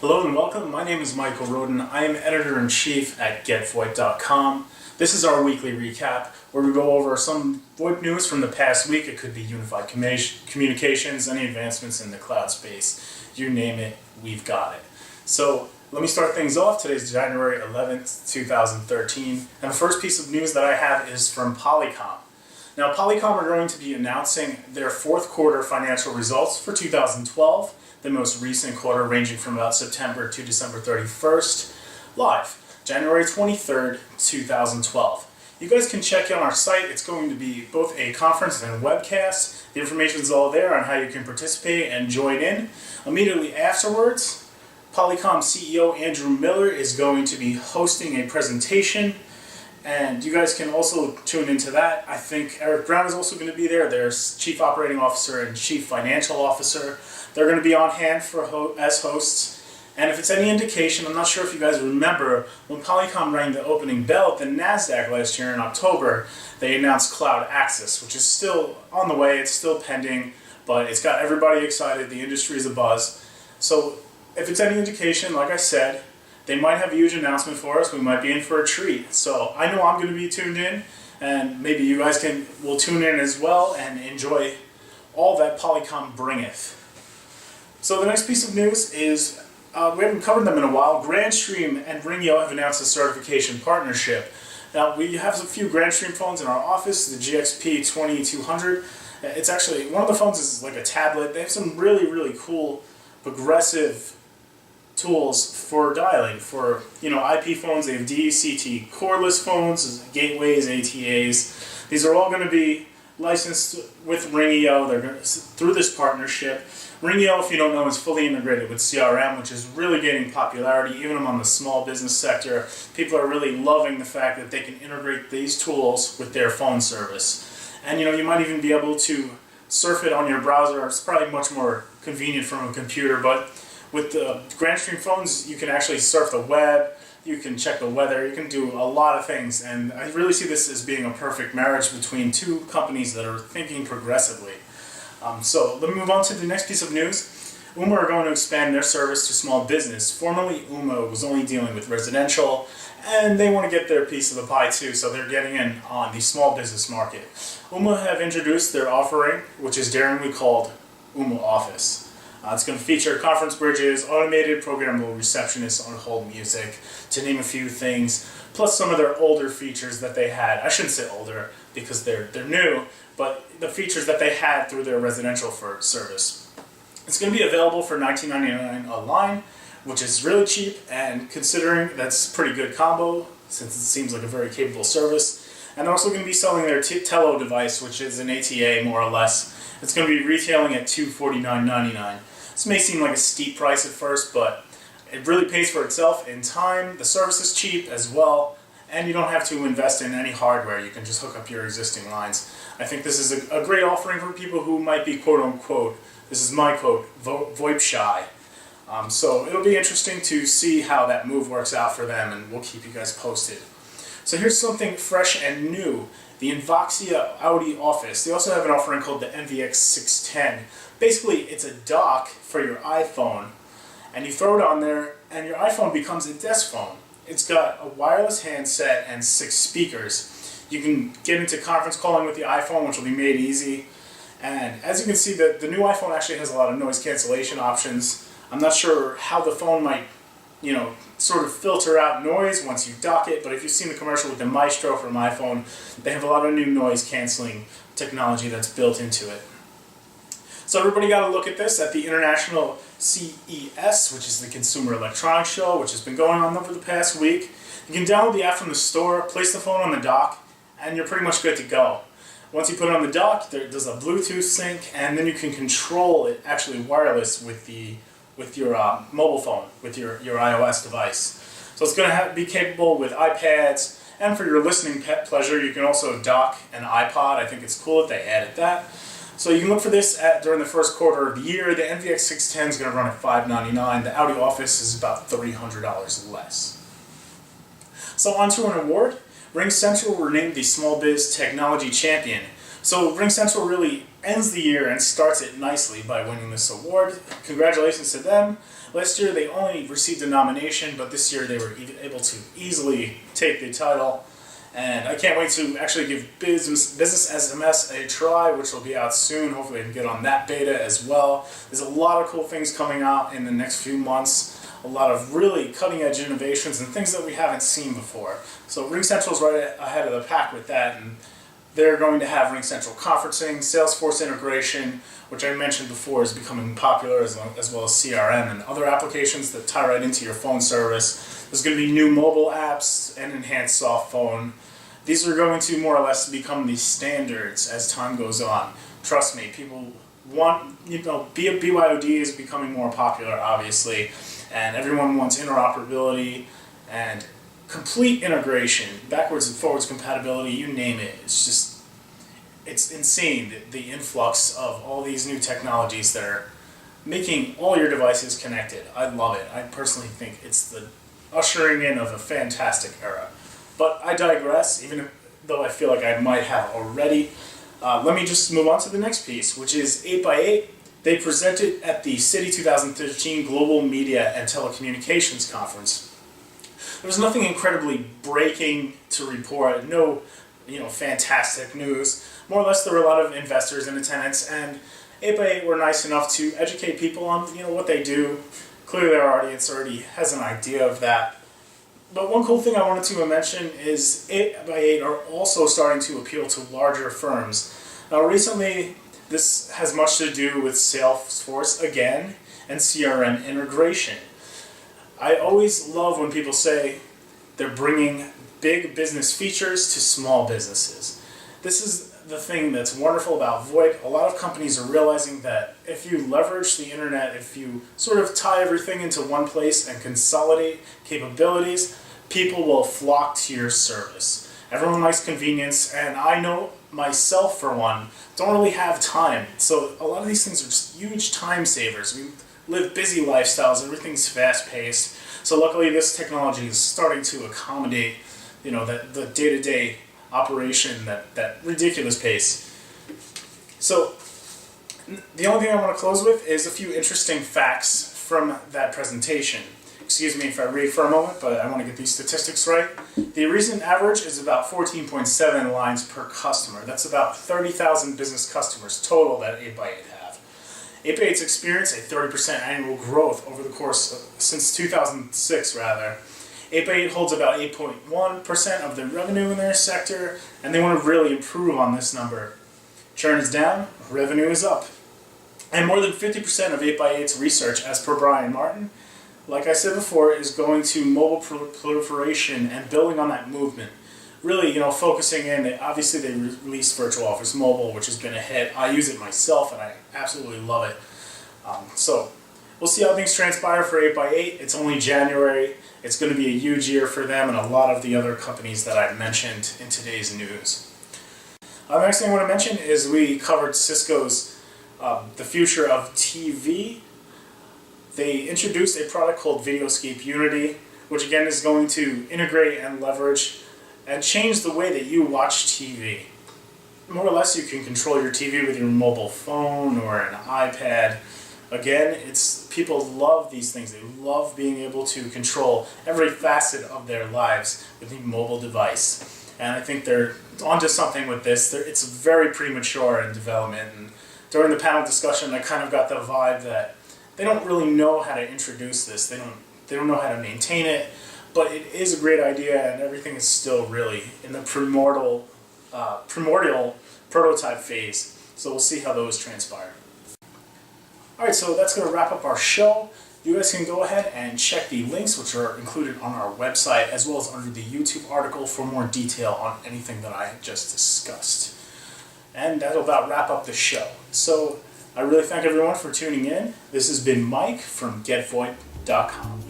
Hello and welcome. My name is Michael Roden. I am Editor-in-Chief at GetVoIP.com. This is our weekly recap where we go over some VoIP news from the past week. It could be unified communications, any advancements in the cloud space. You name it, we've got it. So let me start things off. Today's January 11th, 2013. And the first piece of news that I have is from Polycom. Now, Polycom are going to be announcing their fourth quarter financial results for 2012. The most recent quarter ranging from about September to December 31st, live, January 23rd, 2012. You guys can check out our site. It's going to be both a conference and a webcast. The information is all there on how you can participate and join in. Immediately afterwards, Polycom CEO Andrew Miller is going to be hosting a presentation, and you guys can also tune into that. I think Eric Brown is also going to be there. There's Chief Operating Officer and Chief Financial Officer. They're going to be on hand as hosts. And if it's any indication, I'm not sure if you guys remember, when Polycom rang the opening bell at the NASDAQ last year in October, they announced Cloud Access, which is still on the way. It's still pending, but it's got everybody excited. The industry is abuzz. So if it's any indication, like I said, they might have a huge announcement for us. We might be in for a treat. So I know I'm going to be tuned in, and maybe you guys will tune in as well and enjoy all that Polycom bringeth. So the next piece of news is, we haven't covered them in a while. Grandstream and Ringio have announced a certification partnership. Now, we have a few Grandstream phones in our office, the GXP 2200. It's actually, one of the phones is like a tablet. They have some really, really cool, progressive tools for dialing. For, IP phones, they have DCT cordless phones, gateways, ATAs. These are all going to be licensed with Ringio. They're through this partnership. Ringio, if you don't know, is fully integrated with CRM, which is really gaining popularity even among the small business sector. People are really loving the fact that they can integrate these tools with their phone service. And you might even be able to surf it on your browser. It's probably much more convenient from a computer, but with the Grandstream phones, you can actually surf the web, you can check the weather, you can do a lot of things. And I really see this as being a perfect marriage between two companies that are thinking progressively. So let me move on to the next piece of news. Ooma are going to expand their service to small business. Formerly, Ooma was only dealing with residential, and they want to get their piece of the pie too, so they're getting in on the small business market. Ooma have introduced their offering, which is daringly called Ooma Office. It's going to feature conference bridges, automated programmable receptionists on hold music, to name a few things, plus some of their older features that they had. I shouldn't say older because they're new, but the features that they had through their residential service. It's going to be available for $19.99 online, which is really cheap, and considering that's a pretty good combo since it seems like a very capable service. And they're also going to be selling their Tello device, which is an ATA more or less. It's going to be retailing at $249.99. This may seem like a steep price at first, but it really pays for itself in time. The service is cheap as well, and you don't have to invest in any hardware. You can just hook up your existing lines. I think this is a great offering for people who might be quote-unquote, this is my quote, VoIP shy. So it'll be interesting to see how that move works out for them, and we'll keep you guys posted. So here's something fresh and new. The Invoxia Audi Office. They also have an offering called the MVX610. Basically, it's a dock for your iPhone, and you throw it on there, and your iPhone becomes a desk phone. It's got a wireless handset and 6 speakers. You can get into conference calling with the iPhone, which will be made easy. And as you can see, the new iPhone actually has a lot of noise cancellation options. I'm not sure how the phone might, sort of filter out noise once you dock it, but if you've seen the commercial with the Maestro from iPhone, they have a lot of new noise canceling technology that's built into it. So everybody got a look at this at the International CES, which is the Consumer Electronics Show, which has been going on over the past week. You can download the app from the store, place the phone on the dock, and you're pretty much good to go. Once you put it on the dock, there's a Bluetooth sync, and then you can control it actually wireless with your mobile phone, with your iOS device. So it's going to be capable with iPads, and for your listening pleasure, you can also dock an iPod. I think it's cool that they added that. So you can look for this during the first quarter of the year. The MVX610 is going to run at $599. The Audi Office is about $300 less. So on to an award. RingCentral were named the Small Biz Technology Champion. So RingCentral really ends the year and starts it nicely by winning this award. Congratulations to them. Last year they only received a nomination, but this year they were able to easily take the title. And I can't wait to actually give Business SMS a try, which will be out soon. Hopefully I can get on that beta as well. There's a lot of cool things coming out in the next few months. A lot of really cutting-edge innovations and things that we haven't seen before. So RingCentral's right ahead of the pack with that, and they're going to have RingCentral conferencing, Salesforce integration, which I mentioned before is becoming popular, as well as CRM and other applications that tie right into your phone service. There's going to be new mobile apps and enhanced soft phone. These are going to more or less become the standards as time goes on. Trust me, people want, BYOD is becoming more popular, obviously, and everyone wants interoperability and complete integration, backwards and forwards compatibility, you name it. It's insane, the influx of all these new technologies that are making all your devices connected. I love it. I personally think it's the ushering in of a fantastic era. But I digress, even though I feel like I might have already. Let me just move on to the next piece, which is 8x8. They presented at the City 2013 Global Media and Telecommunications Conference. There was nothing incredibly breaking to report, no fantastic news. More or less there were a lot of investors in attendance, and 8x8 were nice enough to educate people on what they do. Clearly our audience already has an idea of that. But one cool thing I wanted to mention is 8x8 are also starting to appeal to larger firms. Now recently, this has much to do with Salesforce again and CRM integration. I always love when people say they're bringing big business features to small businesses. This is the thing that's wonderful about VoIP. A lot of companies are realizing that if you leverage the internet, if you sort of tie everything into one place and consolidate capabilities, people will flock to your service. Everyone likes convenience, and I know myself, for one, don't really have time. So a lot of these things are just huge time savers. We live busy lifestyles, everything's fast-paced. So luckily this technology is starting to accommodate the day-to-day operation, that ridiculous pace. So the only thing I want to close with is a few interesting facts from that presentation. Excuse me if I read for a moment, but I want to get these statistics right. The recent average is about 14.7 lines per customer. That's about 30,000 business customers total that 8x8 have. 8x8's experienced a 30% annual growth over the course since 2006, rather. 8x8 holds about 8.1% of the revenue in their sector, and they want to really improve on this number. Churn is down, revenue is up. And more than 50% of 8x8's research, as per Brian Martin, like I said before, is going to mobile proliferation and building on that movement. Really, focusing in. Obviously, they released Virtual Office Mobile, which has been a hit. I use it myself, and I absolutely love it. So we'll see how things transpire for 8x8. It's only January. It's going to be a huge year for them and a lot of the other companies that I've mentioned in today's news. The next thing I want to mention is we covered Cisco's the future of TV. They introduced a product called Videoscape Unity, which again is going to integrate and leverage and change the way that you watch TV. More or less, you can control your TV with your mobile phone or an iPad. Again, people love these things. They love being able to control every facet of their lives with a mobile device. And I think they're onto something with this. It's very premature in development. And during the panel discussion, I kind of got the vibe that they don't really know how to introduce this. They don't know how to maintain it, but it is a great idea, and everything is still really in the primordial prototype phase. So we'll see how those transpire. Alright, so that's going to wrap up our show. You guys can go ahead and check the links which are included on our website, as well as under the YouTube article for more detail on anything that I just discussed. And that'll about wrap up the show. So I really thank everyone for tuning in. This has been Mike from GetVoIP.com.